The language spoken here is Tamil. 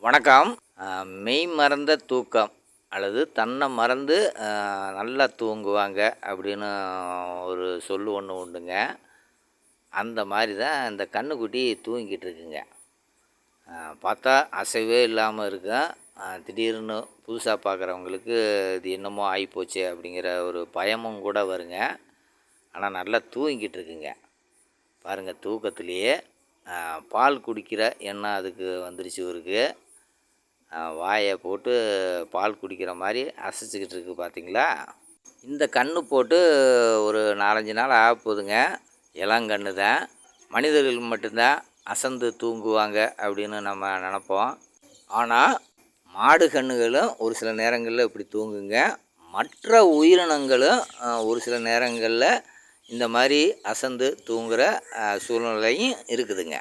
வணக்கம். மெய் மறந்த தூக்கம் அல்லது தன்னை மறந்து நல்லா தூங்குவாங்க அப்படின்னு ஒரு சொல்லு ஒன்று உண்டுங்க. அந்த மாதிரி தான் இந்த கன்றுக்குட்டி தூங்கிக்கிட்டு இருக்குங்க. பார்த்தா அசைவே இல்லாமல் இருக்கும். திடீர்னு புதுசாக பார்க்குறவங்களுக்கு இது என்னமோ ஆகிப்போச்சே அப்படிங்கிற ஒரு பயமும் கூட வருங்க. ஆனால் நல்லா தூங்கிக்கிட்டு இருக்குங்க. பாருங்கள், தூக்கத்திலேயே பால் குடிக்கிற எண்ணம் அதுக்கு வந்துருச்சு. இவருக்கு வாயை போட்டு பால் குடிக்கிற மாதிரி அசைச்சிக்கிட்டு இருக்குது பார்த்தீங்களா. இந்த கன்று போட்டு ஒரு 4-5 நாள் ஆகப்போகுதுங்க. இளங்கன்று தான். மனிதர்கள் மட்டும்தான் அசந்து தூங்குவாங்க அப்படின்னு நம்ம நினப்போம். ஆனால் மாடு கன்றுகளும் ஒரு சில நேரங்களில் இப்படி தூங்குங்க. மற்ற உயிரினங்களும் ஒரு சில நேரங்களில் இந்த மாதிரி அசந்து தூங்குகிற சூழ்நிலையும் இருக்குதுங்க.